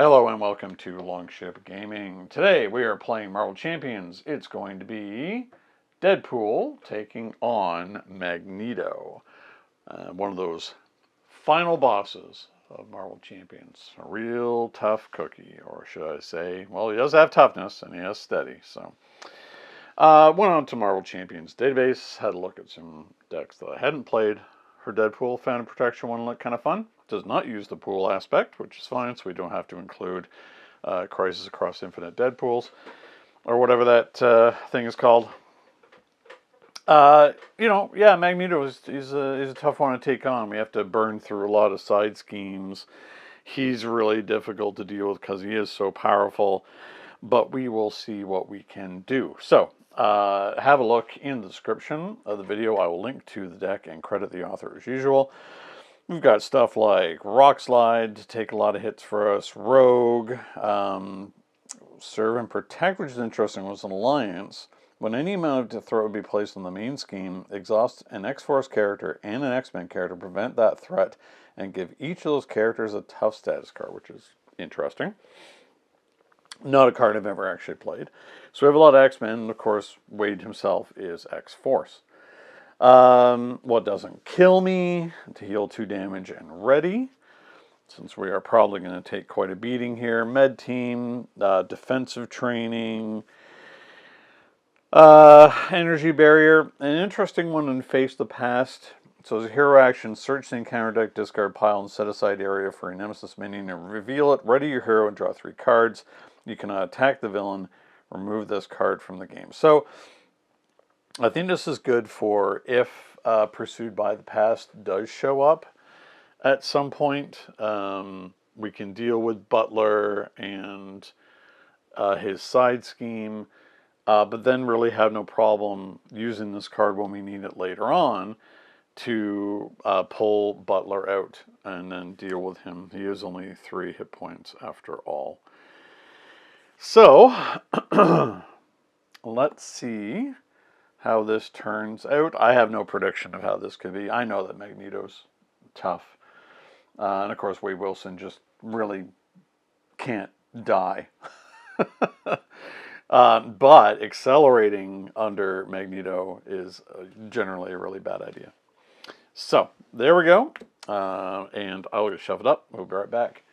Hello and welcome to Longship Gaming. Today we are playing Marvel Champions. It's going to be Deadpool taking on Magneto. One of those final bosses of Marvel Champions. A real tough cookie, or should I say, well, he does have toughness and he has steady. So, went on to Marvel Champions database, had a look at some decks that I hadn't played for Deadpool. Found a protection one look kind of fun. Does not use the pool aspect, which is fine, so we don't have to include Crisis Across Infinite Deadpools, or whatever that thing is called. Yeah, Magneto is a tough one to take on. We have to burn through a lot of side schemes. He's really difficult to deal with because he is so powerful, but we will see what we can do. So, have a look in the description of the video. I will link to the deck and credit the author as usual. We've got stuff like Rock Slide to take a lot of hits for us, Rogue, Serve and Protect, which is interesting, was an alliance. When any amount of threat would be placed on the main scheme, exhaust an X-Force character and an X-Men character, prevent that threat, and give each of those characters a tough status card, which is interesting. Not a card I've ever actually played. So we have a lot of X-Men, and of course, Wade himself is X-Force. What doesn't kill me, to heal 2 damage and ready, since we are probably going to take quite a beating here. Med team, defensive training, energy barrier, an interesting one in Face the Past. So as a hero action, search the encounter deck, discard pile, and set aside area for a nemesis minion and reveal it. Ready your hero and draw 3 cards. You cannot attack the villain. Remove this card from the game. So I think this is good for if Pursued by the Past does show up at some point. We can deal with Butler and his side scheme, but then really have no problem using this card when we need it later on to pull Butler out and then deal with him. He is only 3 hit points after all. So, let's see how this turns out. I have no prediction of how this could be. I know that Magneto's tough. And of course, Wade Wilson just really can't die. But accelerating under Magneto is generally a really bad idea. So, there we go. And I'll just shove it up. We'll be right back.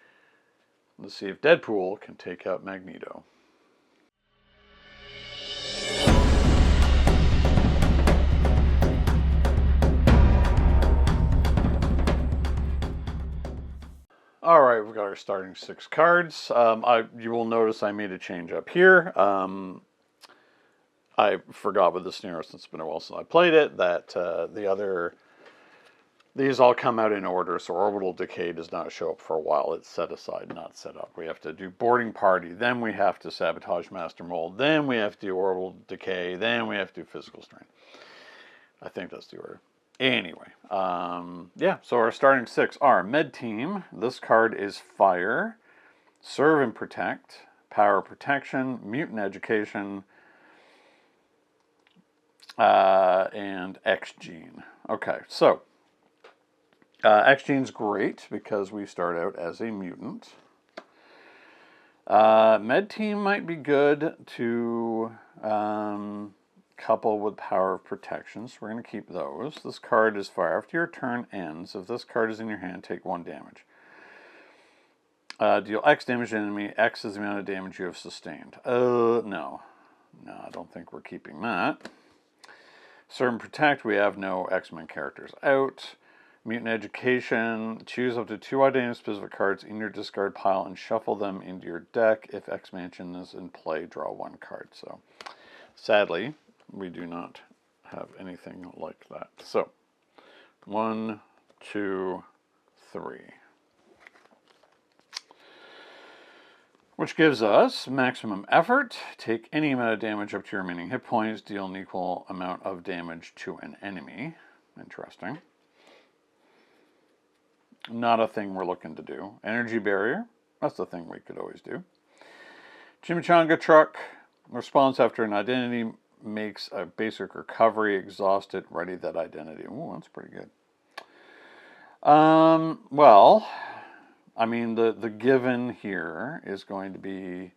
Let's see if Deadpool can take out Magneto. All right, we've got our starting 6 cards. You will notice I made a change up here. I forgot with the scenario, since it's been a while since I played it, that these all come out in order, so Orbital Decay does not show up for a while. It's set aside, not set up. We have to do Boarding Party, then we have to Sabotage Master Mold, then we have to do Orbital Decay, then we have to do Physical Strain. I think that's the order. Anyway, yeah, so our starting 6 are Med Team. This card is Fire, Serve and Protect, Power Protection, Mutant Education, and X-Gene. Okay, so X-Gene's great because we start out as a mutant. Med Team might be good to couple with Power of Protection, so we're going to keep those. This card is Fire. After your turn ends, if this card is in your hand, take 1 damage. Deal X damage to enemy. X is the amount of damage you have sustained. No, I don't think we're keeping that. Serve and Protect, we have no X-Men characters out. Mutant Education, choose up to 2 identity-specific cards in your discard pile and shuffle them into your deck. If X-Mansion is in play, draw 1 card. So, sadly, we do not have anything like that. So, 1, 2, 3. Which gives us maximum effort. Take any amount of damage up to your remaining hit points. Deal an equal amount of damage to an enemy. Interesting. Not a thing we're looking to do. Energy Barrier. That's the thing we could always do. Chimichanga Truck. Response after an identity makes a basic recovery. Exhaust it. Ready that identity. Ooh, that's pretty good. Well, I mean, the given here is going to be...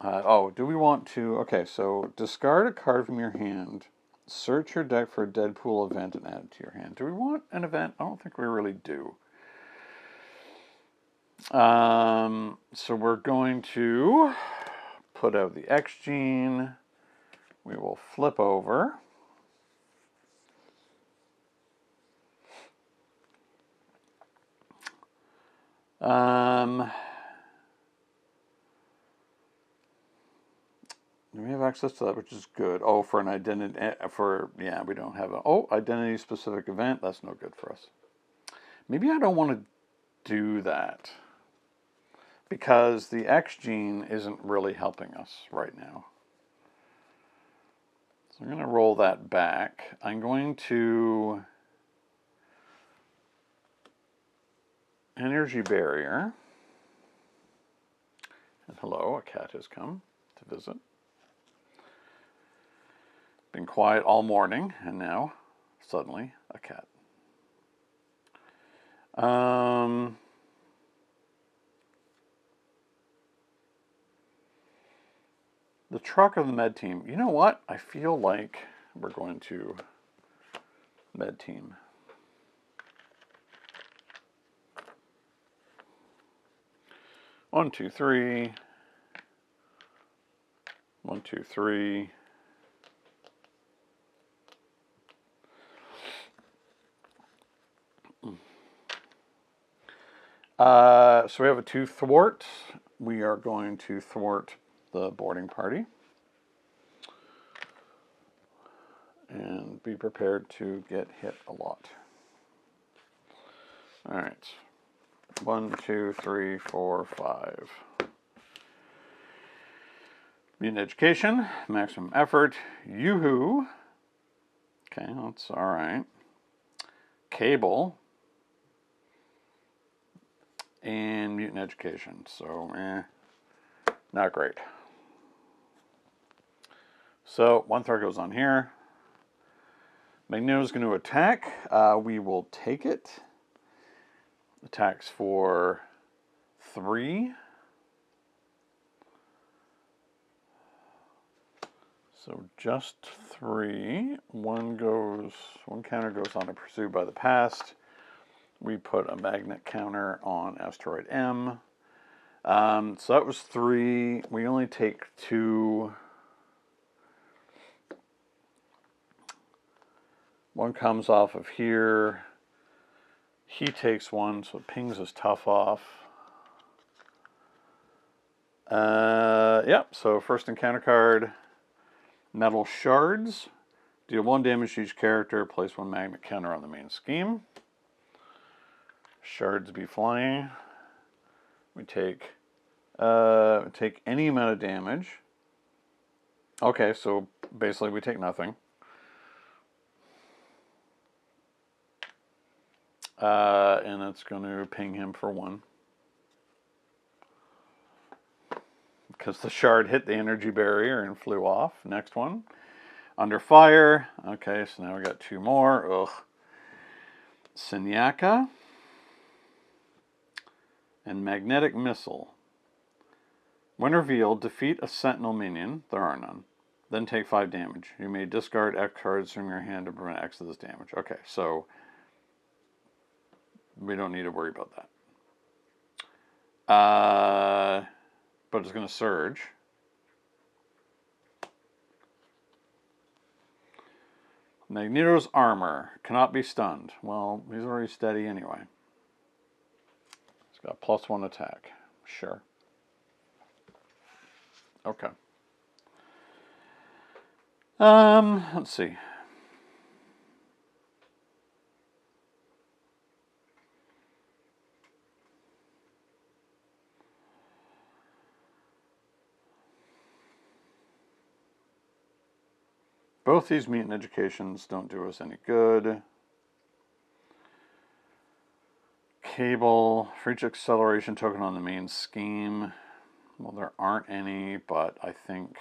oh, do we want to... Okay, so discard a card from your hand. Search your deck for a Deadpool event and add it to your hand. Do we want an event? I don't think we really do. So we're going to put out the X gene. We will flip over. We have access to that, which is good. Oh, for an identity, yeah, we don't have a, identity specific event. That's no good for us. Maybe I don't want to do that because the X gene isn't really helping us right now. So I'm going to roll that back. I'm going to energy barrier. And hello, a cat has come to visit. Been quiet all morning, and now, suddenly, a cat. The truck of the med team. You know what? I feel like we're going to med team. One, two, three. 1, 2, 3. So we have a 2 thwart. We are going to thwart the boarding party. And be prepared to get hit a lot. All right. 1, 2, 3, 4, 5. Mutant education, maximum effort. Yoo-hoo. Okay, that's all right. Cable. And mutant education. So, not great. So, 1 threat goes on here. Magneto's going to attack. We will take it. Attacks for 3. So just 3. One counter goes on to Pursued by the Past. We put a magnet counter on Asteroid M. So that was 3. We only take 2. One comes off of here. He takes 1, so it pings his tough off. Yep, so first encounter card. Metal Shards. Deal 1 damage to each character. Place 1 magnet counter on the main scheme. Shards be flying. We take any amount of damage. Okay, so basically we take nothing. And it's going to ping him for 1. Because the shard hit the energy barrier and flew off. Next one. Under fire. Okay, so now we got 2 more. Ugh. Sinyaka. And magnetic missile. When revealed, defeat a sentinel minion. There are none. Then take 5 damage. You may discard X cards from your hand to prevent X of this damage. Okay, so we don't need to worry about that. But it's going to surge. Magneto's armor cannot be stunned. Well, he's already steady anyway. He's got +1 attack. Sure. Okay. Let's see. Both these mutant educations don't do us any good. Cable, for each acceleration token on the main scheme. Well, there aren't any, but I think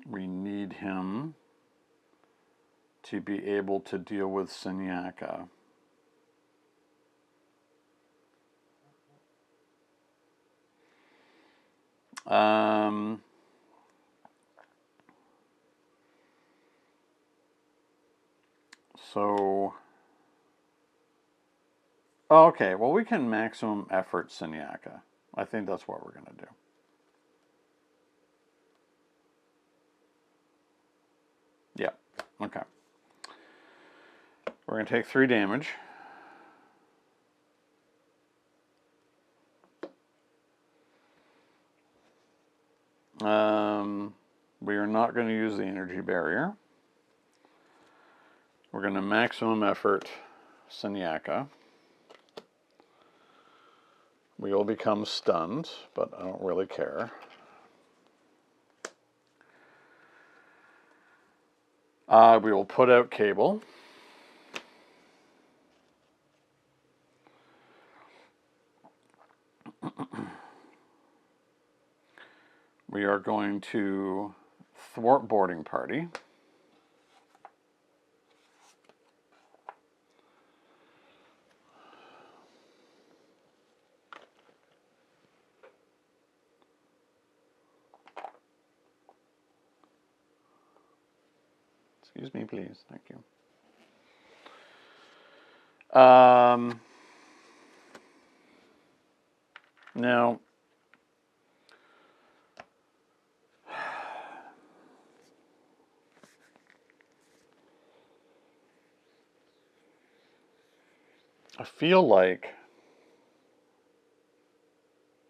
we need him to be able to deal with Senyaka. So, okay, well, we can maximum effort Senyaka. I think that's what we're going to do. Yeah, okay. We're going to take 3 damage. We are not going to use the energy barrier. We're going to maximum effort Senyaka. We will become stunned, but I don't really care. We will put out Cable. We are going to thwart boarding party. Excuse me, please. Thank you. Now, I feel like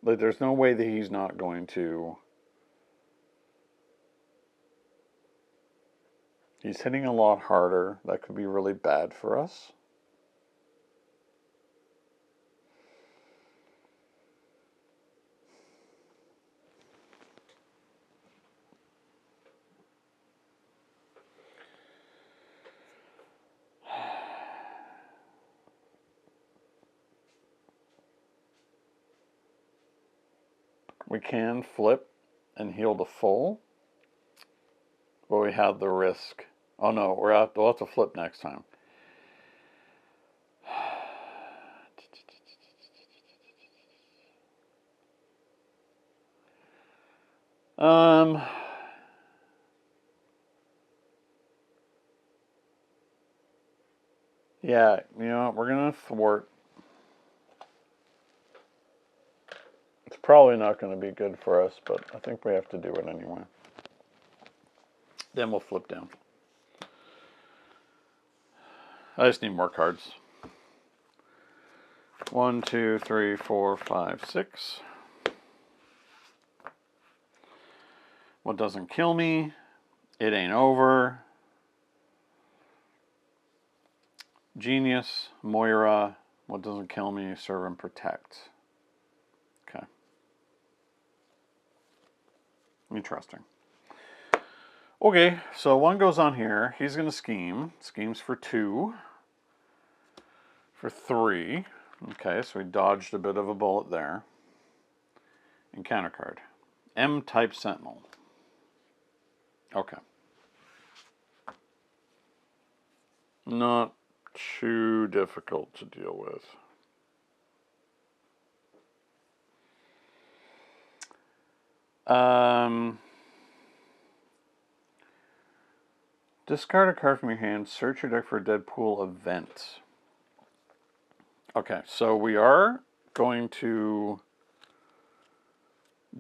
there's no way that he's not going to. He's hitting a lot harder. That could be really bad for us. We can flip and heal the full, but we have the risk. Oh no, we'll have to flip next time. Yeah, you know, we're gonna thwart. It's probably not going to be good for us, but I think we have to do it anyway. Then we'll flip down. I just need more cards. 1, 2, 3, 4, 5, 6. What doesn't kill me? It ain't over. Genius, Moira. What doesn't kill me? Serve and protect. Okay. Interesting. Okay, so 1 goes on here. He's going to scheme. Schemes for 2. For 3. Okay, so he dodged a bit of a bullet there. Encounter card. M-type Sentinel. Okay. Not too difficult to deal with. Discard a card from your hand. Search your deck for a Deadpool event. Okay, so we are going to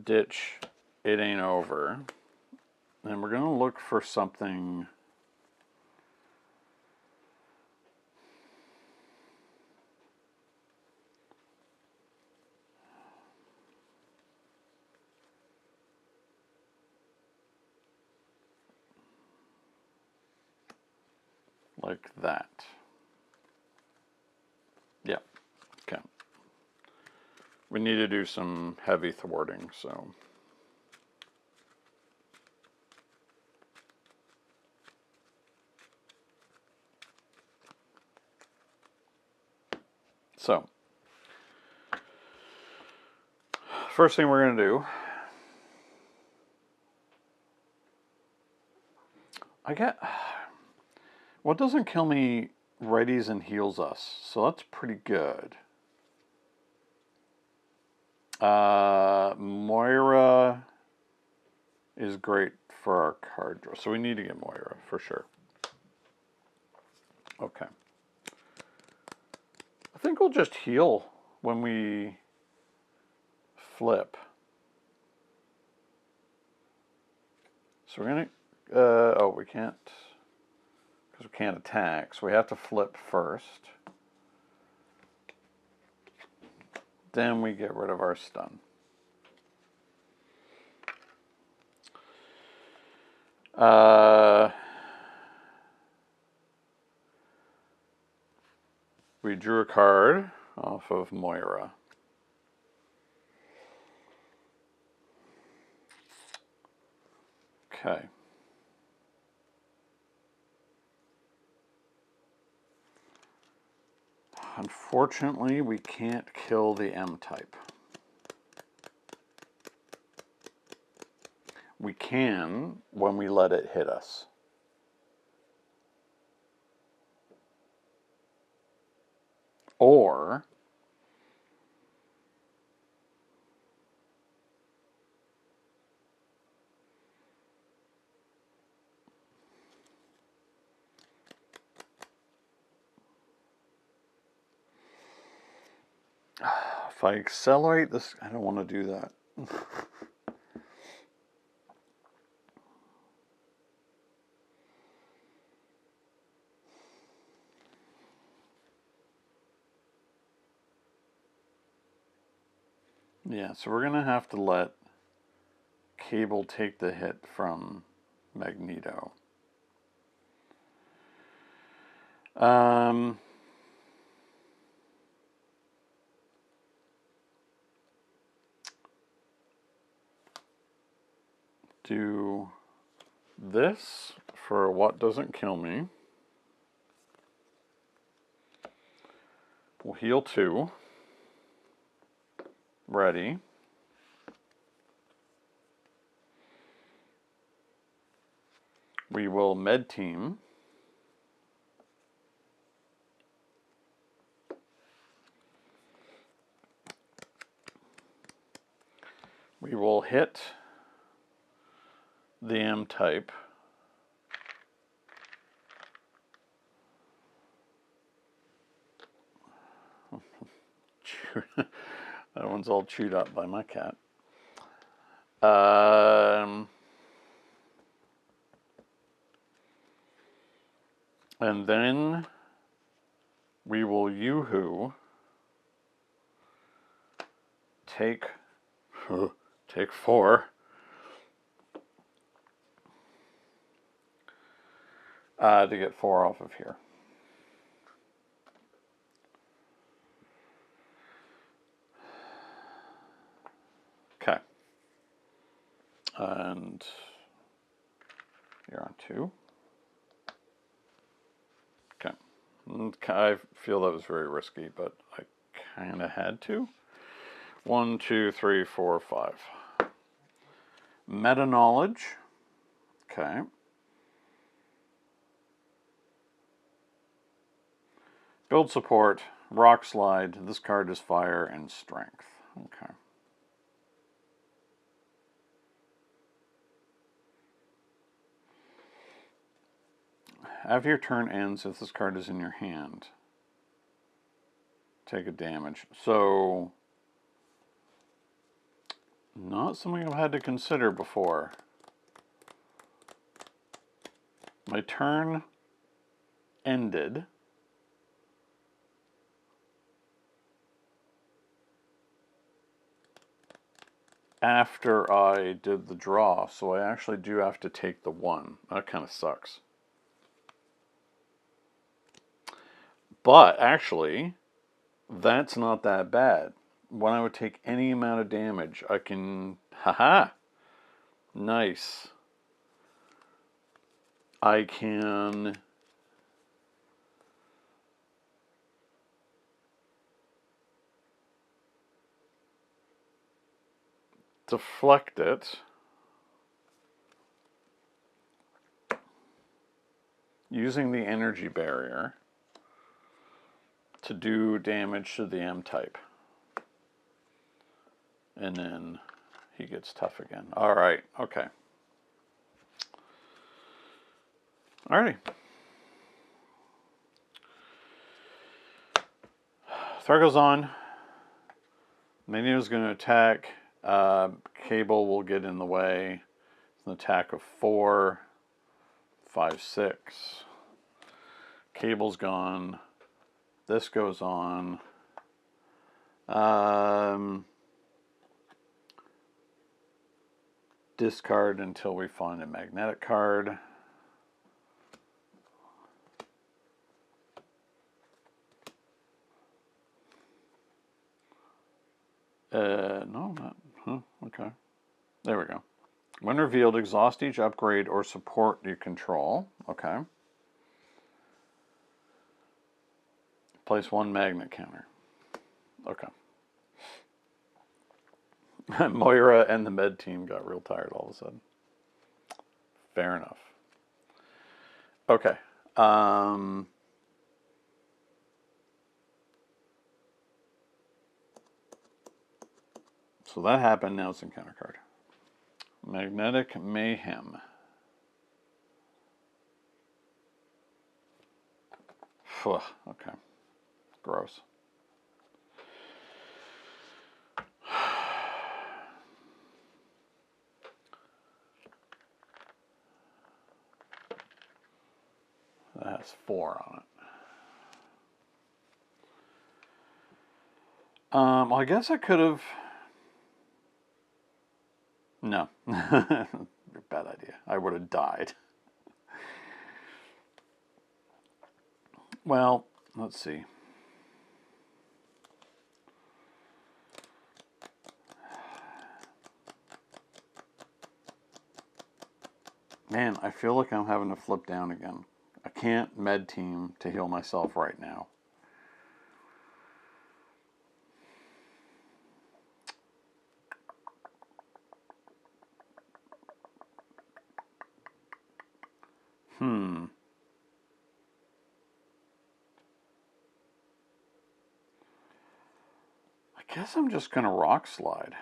ditch It Ain't Over. And we're going to look for something like that. Yeah, okay. We need to do some heavy thwarting, so. So, first thing we're going to do, What doesn't kill me readies and heals us, so that's pretty good. Moira is great for our card draw, so we need to get Moira for sure. Okay. I think we'll just heal when we flip. So we're gonna, oh, we can't, because we can't attack, so we have to flip first. Then we get rid of our stun. We drew a card off of Moira. Okay. Unfortunately, we can't kill the M-type. We can when we let it hit us. Or if I accelerate this, I don't want to do that. Yeah, so we're going to have to let Cable take the hit from Magneto. Do this for what doesn't kill me. We'll heal 2. Ready. We will med team. We will hit the M-type. That one's all chewed up by my cat. And then we will Yoo-hoo take 4. To get 4 off of here. Okay. And you're on 2. Okay. I feel that was very risky, but I kind of had to. 1, 2, 3, 4, 5. Meta knowledge. Okay. Build support, rock slide. This card is fire and strength. Okay. After your turn ends, if this card is in your hand, take a damage. So, not something I've had to consider before. My turn ended. After I did the draw, so I actually do have to take the 1. That kind of sucks. But actually, that's not that bad. When I would take any amount of damage, I can... Haha! Nice. I can... deflect it using the energy barrier to do damage to the M-type. And then he gets tough again. Alright, okay. Alrighty. Threat goes on. Magneto's going to attack. Cable will get in the way. It's an attack of 4, 5, 6. Cable's gone. This goes on. Discard until we find a magnetic card. No, not. Huh, okay. There we go. When revealed, exhaust each upgrade or support you control. Okay. Place 1 magnet counter. Okay. Moira and the med team got real tired all of a sudden. Fair enough. Okay. So that happened. Now it's encounter card. Magnetic Mayhem. Okay. Gross. That has 4 on it. Well, I guess I could have... No. Bad idea. I would have died. Well, let's see. Man, I feel like I'm having to flip down again. I can't med team to heal myself right now. I guess I'm just going to rock slide.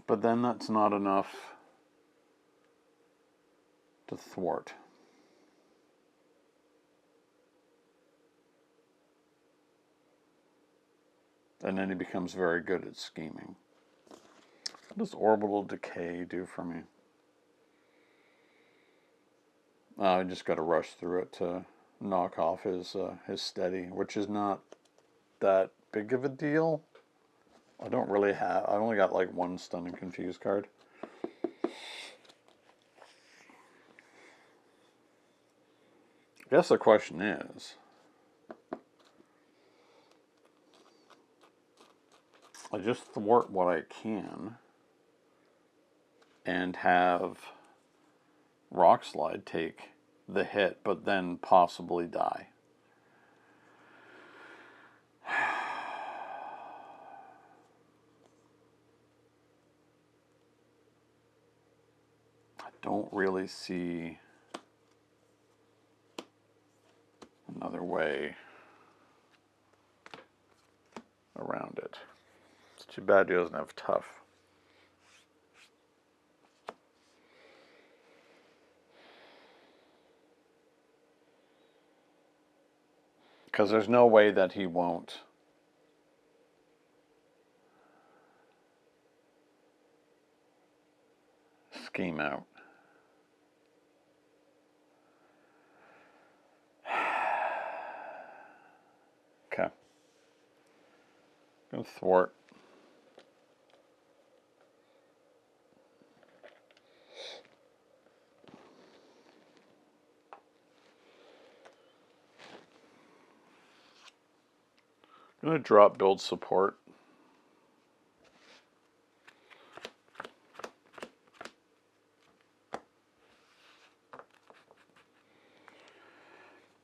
But then that's not enough to thwart. And then he becomes very good at scheming. What does orbital decay do for me? I just got to rush through it to knock off his steady, which is not that big of a deal. I don't really have... I only got like 1 stun and confuse card. I guess the question is... I just thwart what I can and have Rock Slide take the hit, but then possibly die. I don't really see another way around it. It's too bad he doesn't have tough. Because there's no way that he won't scheme out. Okay. Gonna thwart. I'm going to drop build support.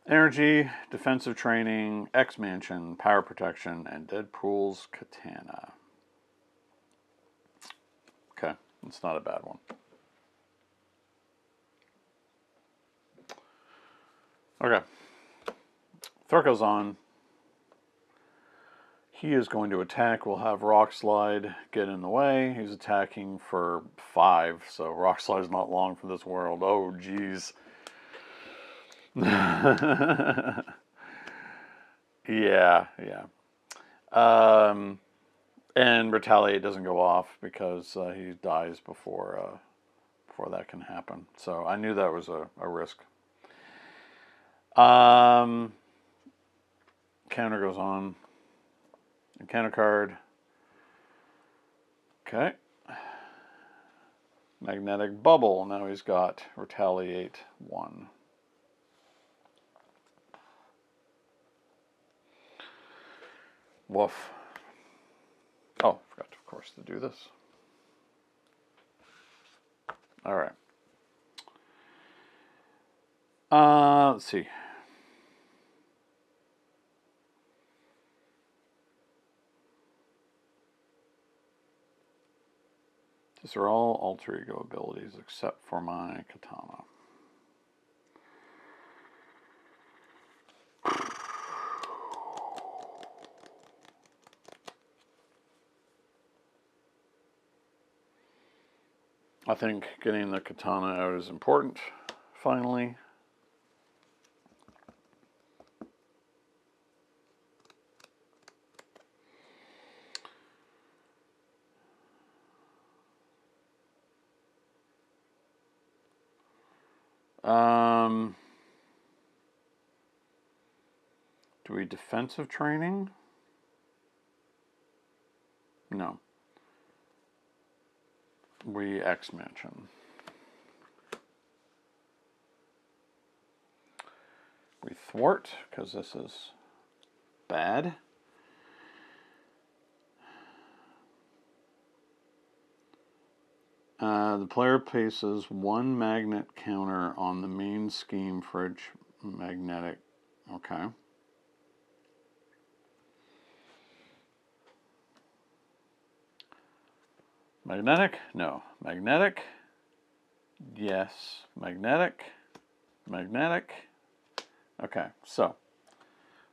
Energy, defensive training, X-Mansion, power protection, and Deadpool's katana. Okay, It's not a bad one. Okay. Threat goes on. He is going to attack. We'll have Rock Slide get in the way. He's attacking for 5, so Rock Slide is not long for this world. Oh, jeez. Yeah. And Retaliate doesn't go off because he dies before that can happen. So I knew that was a risk. Counter goes on. Encounter card. Okay. Magnetic Bubble. Now he's got Retaliate 1. Woof. Oh, forgot, of course, to do this. All right. Let's see. These are all alter ego abilities except for my katana. I think getting the katana out is important, finally. Do we defensive training? No. We X-Mansion. We thwart, because this is bad. The player places 1 magnet counter on the main scheme for each magnetic. Okay. Magnetic? No. Magnetic? Yes. Magnetic? Magnetic? Okay, so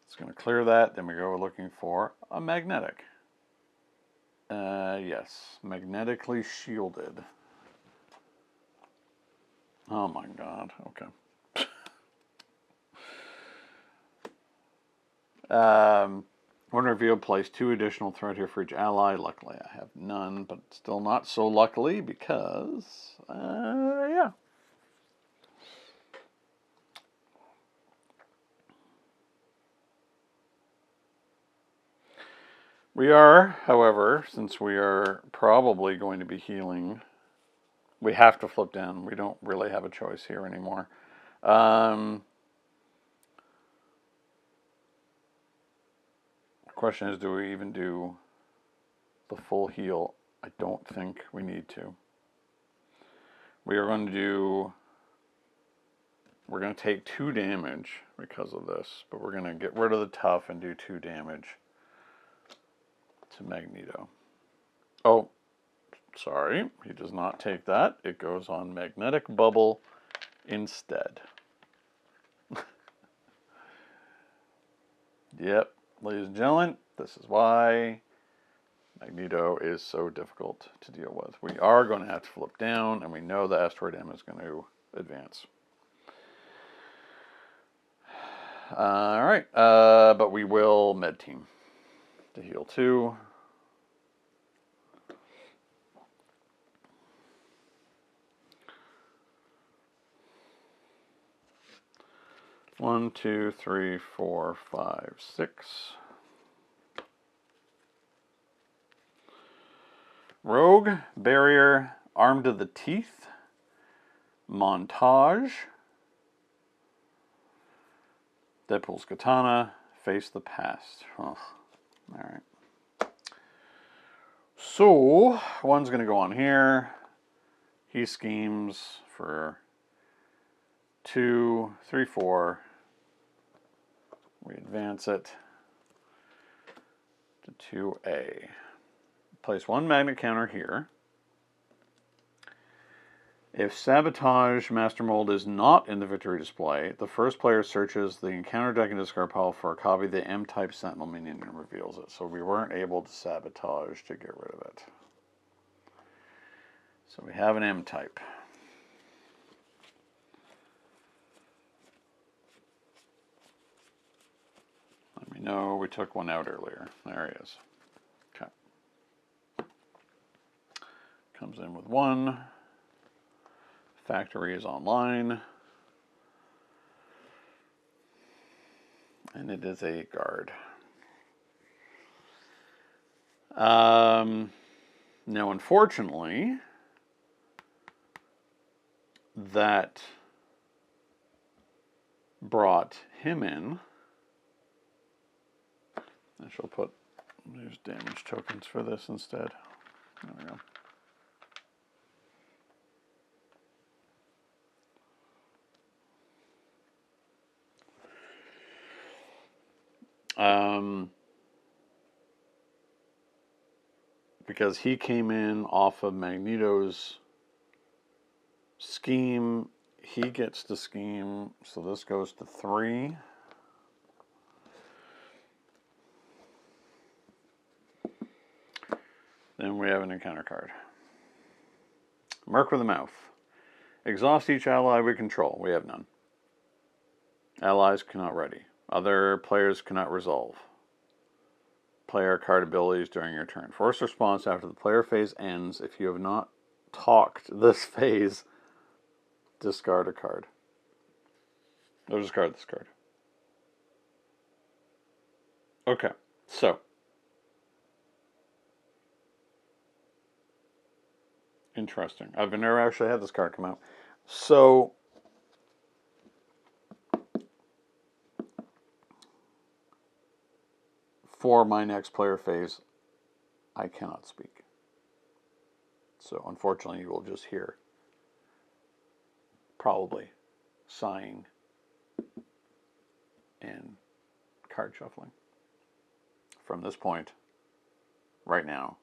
it's going to clear that. Then we go looking for a magnetic. Yes. Magnetically shielded. Oh my god. Okay. When revealed, place 2 additional threat here for each ally. Luckily, I have none, but still not so luckily because, yeah. We are, however, since we are probably going to be healing, we have to flip down. We don't really have a choice here anymore. Question is, do we even do the full heal? I don't think we need to. We are going to do, we're going to take 2 damage because of this, but we're going to get rid of the tough and do 2 damage to Magneto. Oh, sorry, he does not take that. It goes on Magnetic Bubble instead. Yep, ladies and gentlemen, this is why Magneto is so difficult to deal with. We are going to have to flip down, and we know the Asteroid M is going to advance. All right, but we will med team to heal 2. One, 2, 3, 4, 5, 6. Rogue, Barrier, Armed to the Teeth, Montage, Deadpool's Katana, Face the Past. Oh, alright. So, one's going to go on here. He schemes for 2, 3, 4. We advance it to 2A. Place 1 magnet counter here. If Sabotage Master Mold is not in the victory display, the first player searches the encounter deck and discard pile for a copy of the M-type Sentinel minion and reveals it. So we weren't able to Sabotage to get rid of it. So we have an M-type. Let me know, we took one out earlier. There he is. Okay. Comes in with 1. Factory is online. And it is a guard. Now, unfortunately, that brought him in. I shall put these damage tokens for this instead. There we go. Because he came in off of Magneto's scheme, he gets the scheme, so this goes to 3. Then we have an encounter card. Merc with a Mouth. Exhaust each ally we control. We have none. Allies cannot ready. Other players cannot resolve. Player card abilities during your turn. Force response after the player phase ends. If you have not talked this phase, discard a card. Or discard this card. Okay, so. Interesting. I've never actually had this card come out. So. For my next player phase, I cannot speak. So unfortunately, you will just hear probably sighing and card shuffling from this point right now.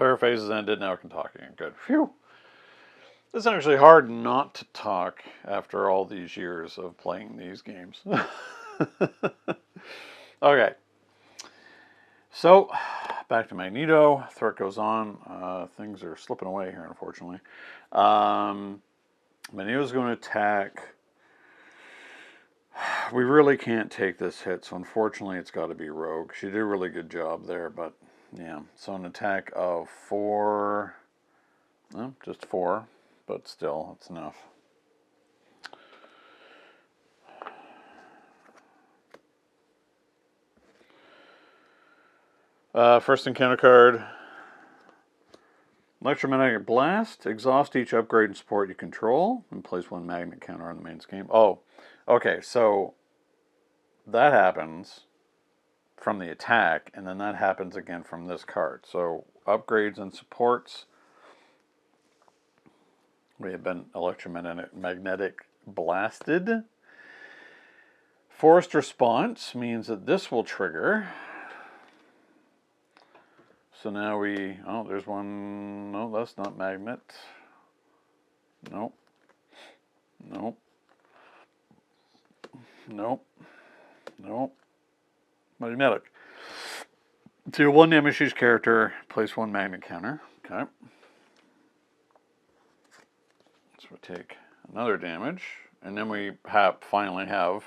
Player phases ended, now I can talk again. Good. Phew. It's actually hard not to talk after all these years of playing these games. Okay. So, back to Magneto. Threat goes on. Things are slipping away here, unfortunately. Magneto's going to attack. We really can't take this hit, so unfortunately it's got to be Rogue. She did a really good job there, but yeah. So an attack of 4. No, just 4, but still, it's enough. First encounter card. Electromagnetic Blast. Exhaust each upgrade and support you control, and place 1 magnet counter on the main scheme. Oh, okay, so that happens from the attack, and then that happens again from this card. So upgrades and supports. We have been electromagnetic blasted. Forced response means that this will trigger. So now we, oh, there's one, no, that's not magnet. Nope. Nope. Nope. Nope. Magnetic. To 1 damage each character, place 1 magnet counter. Okay. So we take another damage, and then we finally have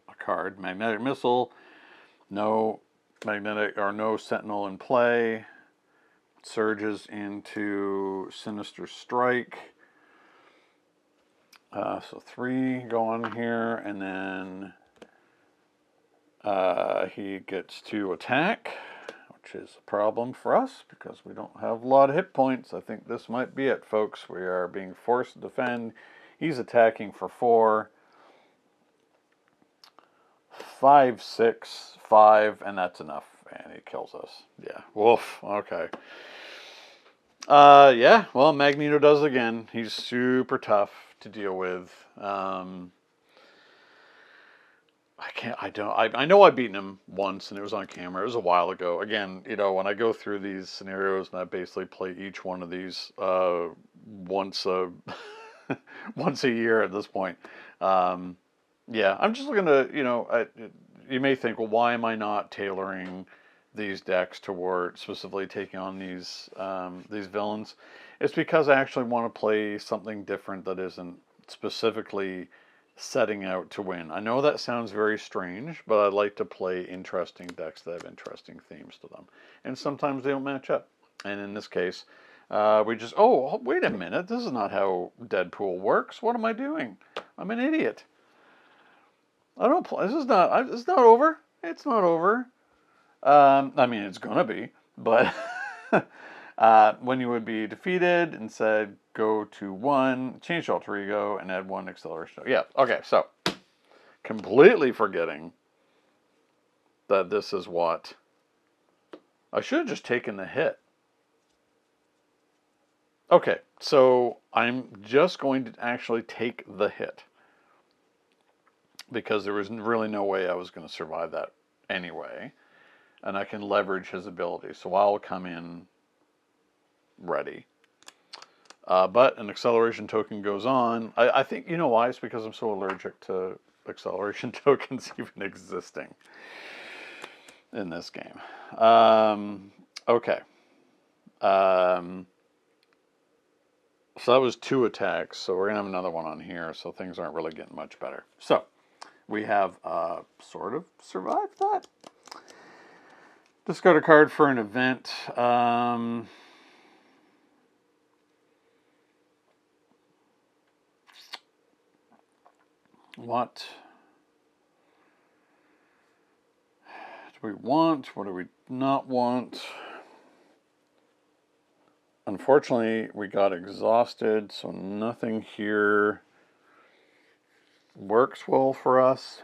a card, Magnetic Missile. No magnetic or no sentinel in play. Surges into Sinister Strike. So 3 go on here, and then he gets to attack, which is a problem for us because we don't have a lot of hit points. I think this might be it, folks. We are being forced to defend. He's attacking for 4. 5, 6, 5, and that's enough. And he kills us. Yeah. Woof. Okay. Yeah. Well, Magneto does it again. He's super tough to deal with. I know I've beaten him once, and it was on camera. It was a while ago. Again, you know, when I go through these scenarios, and I basically play each one of these once a once a year at this point. Yeah, I'm just looking to, you know, you may think, well, why am I not tailoring these decks toward specifically taking on these villains? It's because I actually want to play something different that isn't specifically setting out to win. I know that sounds very strange, but I like to play interesting decks that have interesting themes to them. And sometimes they don't match up. And in this case, we just, oh, wait a minute, this is not how Deadpool works. What am I doing? I'm an idiot. I don't play. This is not. It's not over. It's not over. I mean, it's gonna be, but when you would be defeated and said go to 1, change alter ego, and add 1 acceleration. Yeah. Okay. So completely forgetting that this is what I should have just taken the hit. Okay. So I'm just going to actually take the hit, because there was really no way I was going to survive that anyway. And I can leverage his ability. So I'll come in ready. But an acceleration token goes on. I think, you know why? It's because I'm so allergic to acceleration tokens even existing in this game. Okay. So that was 2 attacks. So we're going to have another one on here. So things aren't really getting much better. So we have sort of survived that. Discard a card for an event. What do we want? What do we not want? Unfortunately, we got exhausted, so nothing here works well for us.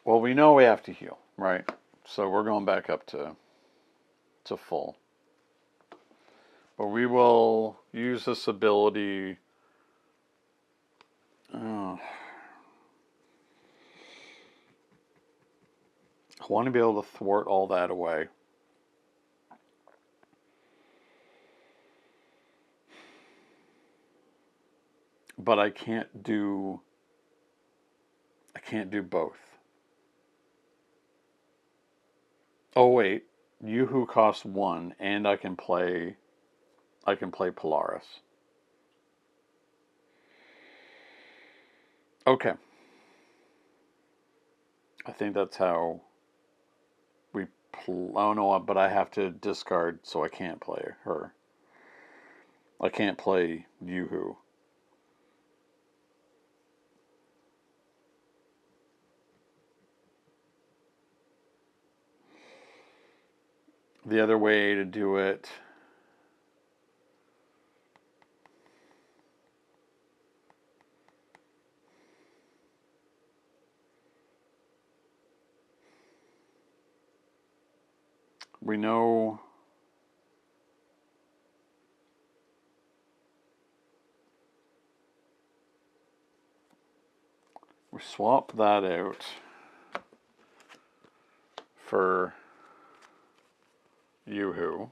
Well, we know we have to heal, right? So we're going back up to full. But we will use this ability. want to be able to thwart all that away. But I can't do both. Oh wait, Yoo-Hoo costs 1 and I can play Polaris. Okay. I think that's how we oh no, but I have to discard, so I can't play her. I can't play Yoo-Hoo. The other way to do it we know we swap that out for Yoo-Hoo.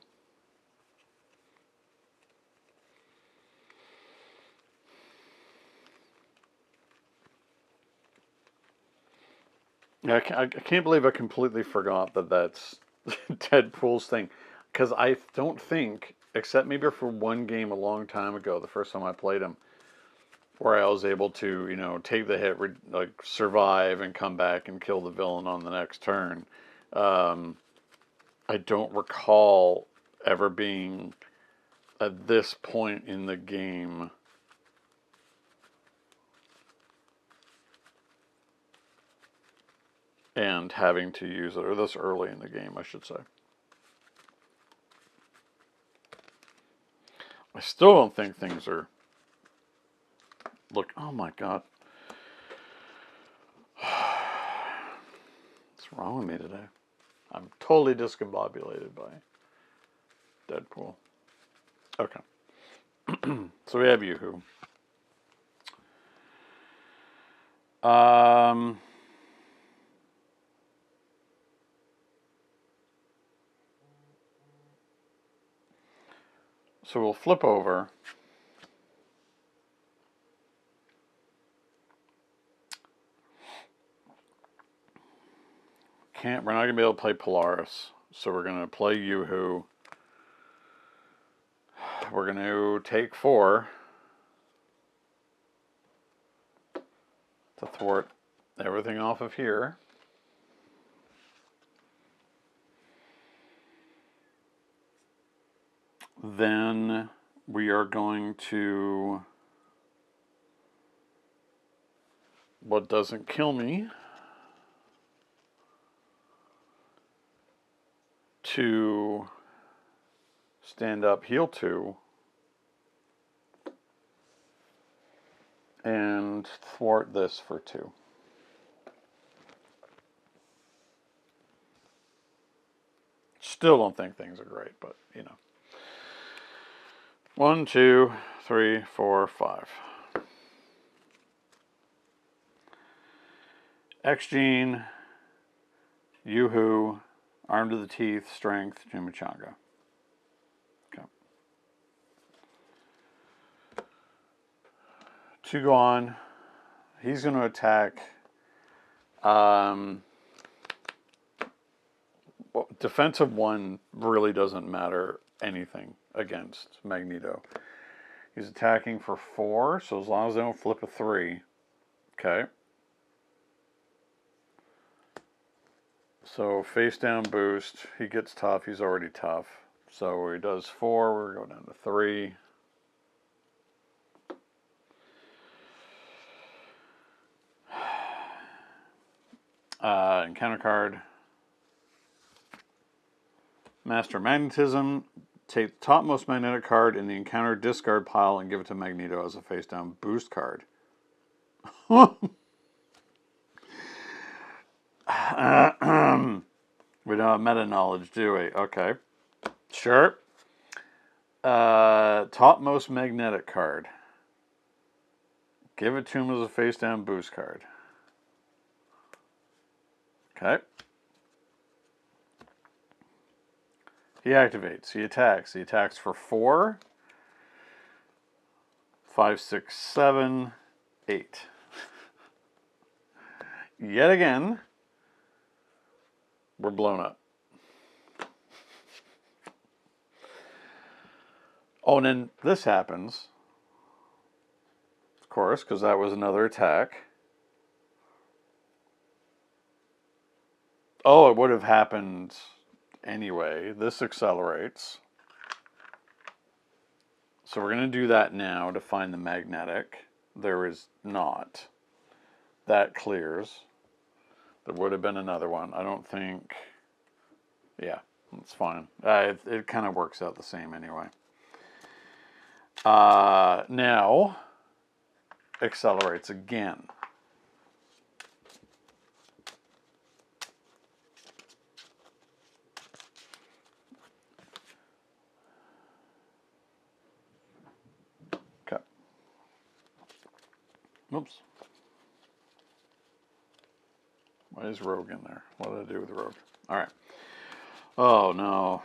Yeah, I can't believe I completely forgot that that's Deadpool's thing. Because I don't think, except maybe for one game a long time ago, the first time I played him, where I was able to, you know, take the hit, like survive, and come back and kill the villain on the next turn. I don't recall ever being at this point in the game and having to use it, or this early in the game, I should say. I still don't think things are... Look, oh my god. What's wrong with me today? I'm totally discombobulated by Deadpool. Okay. So we have Yoo-Hoo. So we'll flip over. We're not going to be able to play Polaris. So we're going to play Yoo-Hoo. We're going to take 4 to thwart everything off of here. Then we are going to... What doesn't kill me... to stand up, heal 2, and thwart this for 2. Still don't think things are great, but you know. 1, 2, 3, 4, 5. X-Gene, Yoo-Hoo, Armed to the Teeth, Strength, Chimichanga. Okay. 2 go on. He's going to attack. Defensive 1 really doesn't matter anything against Magneto. He's attacking for 4, so as long as they don't flip a 3. Okay. So face down boost. He gets tough. He's already tough. So he does 4. We're going down to 3. Encounter card. Master Magnetism. Take the topmost magnetic card in the encounter discard pile and give it to Magneto as a face down boost card. We don't have meta knowledge, do we? Okay. Sure. Topmost magnetic card. Give it to him as a face down boost card. Okay. He activates. He attacks. He attacks for 4, 5, 6, 7, 8. Yet again, we're blown up. Oh, and then this happens, of course, because that was another attack. Oh, it would have happened anyway. This accelerates. So we're going to do that now to find the magnetic. There is not. That clears. There would have been another one. I don't think... Yeah, it's fine. It kind of works out the same anyway. Now, accelerates again. Okay. Oops. Why is Rogue in there? What did I do with Rogue? All right. Oh, no.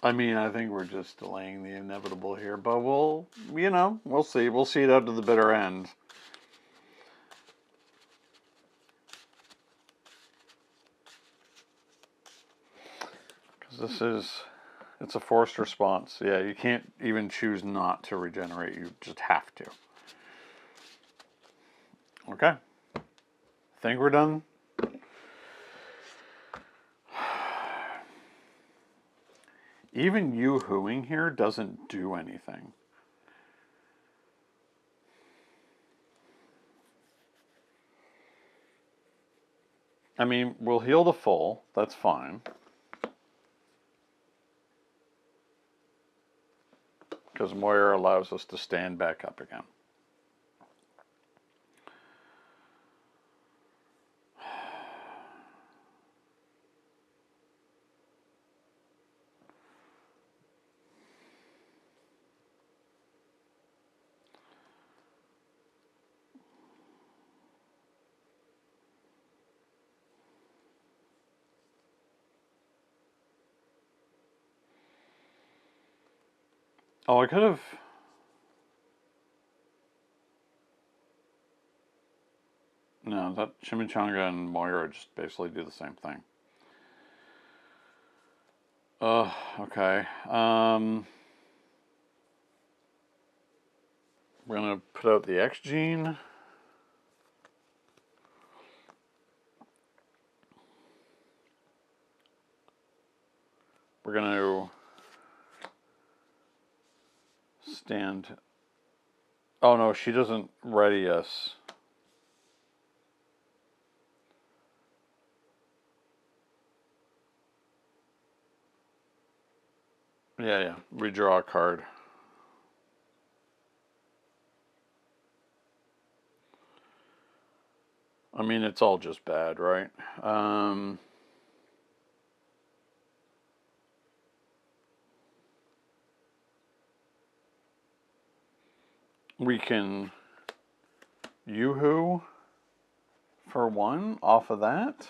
I mean, I think we're just delaying the inevitable here, but we'll see. We'll see it out to the bitter end. Because it's a forced response. Yeah, you can't even choose not to regenerate. You just have to. Okay. Think we're done? Even yoo-hooing here doesn't do anything. I mean, we'll heal to full. That's fine. Because Moira allows us to stand back up again. Oh, I could have... No, that Chimichanga and Moira just basically do the same thing. Okay. We're going to put out the X gene. We're going to stand... Oh, no, she doesn't ready us. Yeah. We draw a card. I mean, it's all just bad, right? We can yoo-hoo for 1 off of that.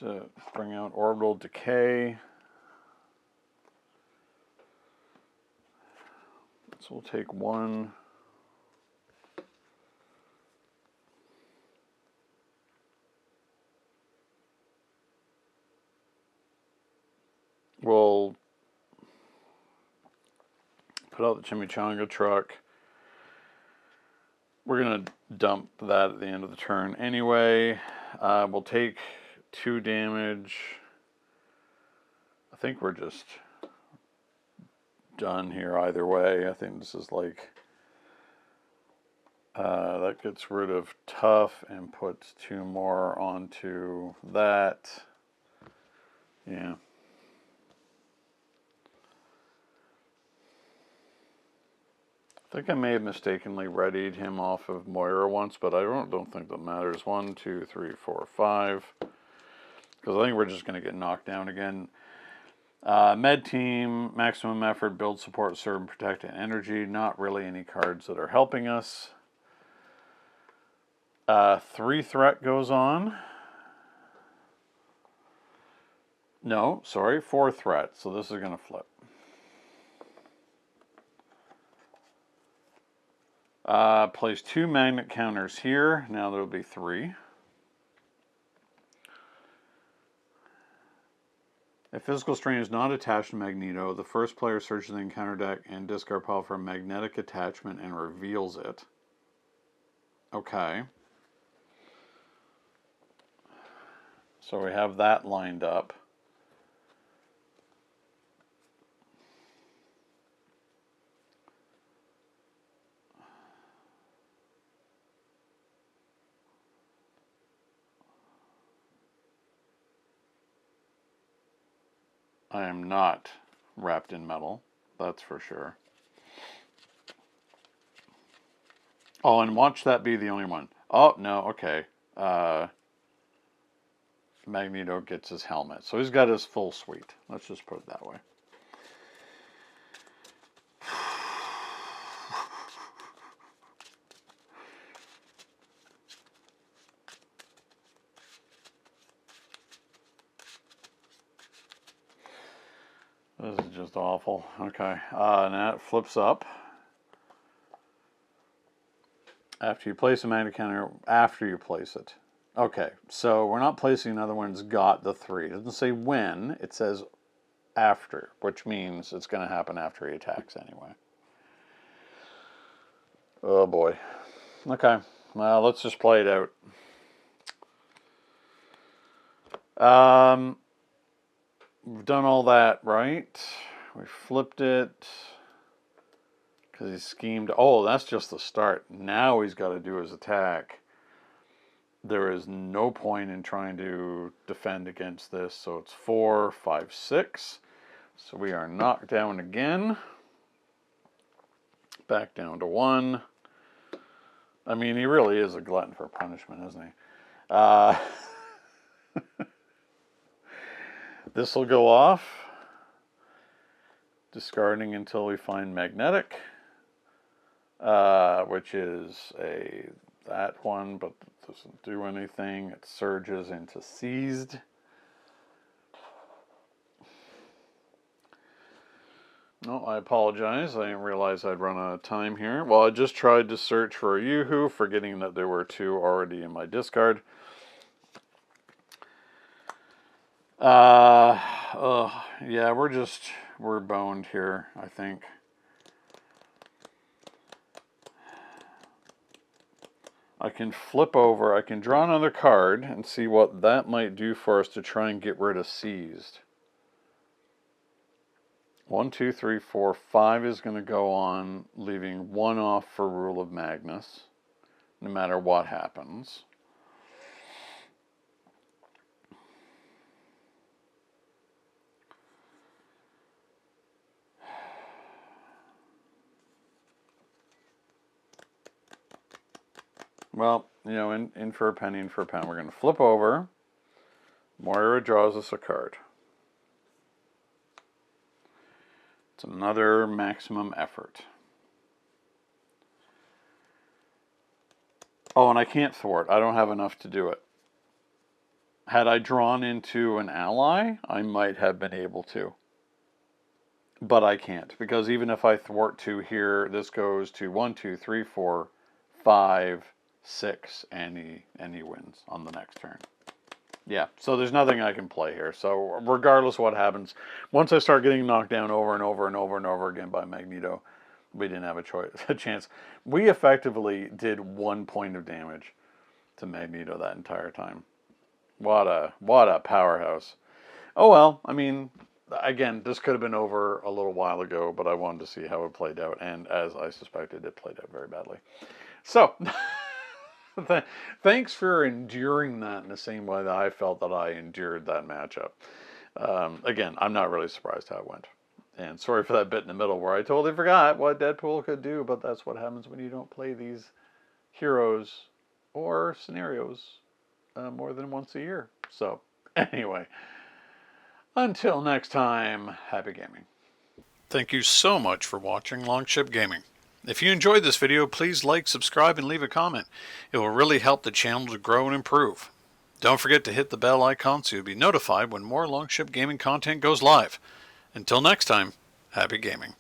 To bring out orbital decay. So we'll take 1. We'll put out the Chimichanga truck. We're going to dump that at the end of the turn anyway. We'll take 2 damage. I think we're just done here either way. I think this is like... that gets rid of tough and puts 2 more onto that. Yeah. I think I may have mistakenly readied him off of Moira once, but I don't think that matters. 1, 2, 3, 4, 5. Because I think we're just going to get knocked down again. Med team, maximum effort, build, support, serve, and protect, and energy. Not really any cards that are helping us. 3 threat goes on. No, sorry, 4 threat. So this is going to flip. Place 2 magnet counters here. Now there will be 3. If physical strain is not attached to Magneto, the first player searches the encounter deck and discard pile for a magnetic attachment and reveals it. Okay. So we have that lined up. I am not wrapped in metal, that's for sure. Oh, and watch that be the only one. Oh, no, okay. Magneto gets his helmet. So he's got his full suite. Let's just put it that way. This is just awful. Okay, and that flips up. After you place a magnet counter, after you place it. Okay, so we're not placing another one. It's got the 3. It doesn't say when, it says after, which means it's going to happen after he attacks anyway. Oh boy. Okay, well, let's just play it out. We've done all that, right? We flipped it because he schemed. Oh, that's just the start. Now he's got to do his attack. There is no point in trying to defend against this. So it's 4, 5, 6. So we are knocked down again. Back down to 1. I mean, he really is a glutton for punishment, isn't he? This will go off. Discarding until we find magnetic. Which is that one, but it doesn't do anything. It surges into seized. No, I apologize. I didn't realize I'd run out of time here. Well, I just tried to search for a Yoo-hoo, forgetting that there were 2 already in my discard. Yeah, we're boned here, I think. I can flip over, I can draw another card and see what that might do for us to try and get rid of seized. 1, 2, 3, 4, 5 is going to go on, leaving 1 off for Rule of Magnus, no matter what happens. Well, you know, in for a penny, in for a pound. We're going to flip over. Moira draws us a card. It's another maximum effort. Oh, and I can't thwart. I don't have enough to do it. Had I drawn into an ally, I might have been able to. But I can't, because even if I thwart 2 here, this goes to 1, 2, 3, 4, 5, 6, and he wins on the next turn. Yeah, so there's nothing I can play here. So regardless of what happens, once I start getting knocked down over and over and over and over again by Magneto, we didn't have a chance. We effectively did 1 point of damage to Magneto that entire time. What a powerhouse. Oh well, I mean, again, this could have been over a little while ago, but I wanted to see how it played out, and as I suspected, it played out very badly. So, thanks for enduring that in the same way that I felt that I endured that matchup. Again, I'm not really surprised how it went. And sorry for that bit in the middle where I totally forgot what Deadpool could do, but that's what happens when you don't play these heroes or scenarios more than once a year. So, anyway, until next time, happy gaming. Thank you so much for watching Longship Gaming. If you enjoyed this video, please like, subscribe, and leave a comment. It will really help the channel to grow and improve. Don't forget to hit the bell icon so you'll be notified when more Longship Gaming content goes live. Until next time, happy gaming.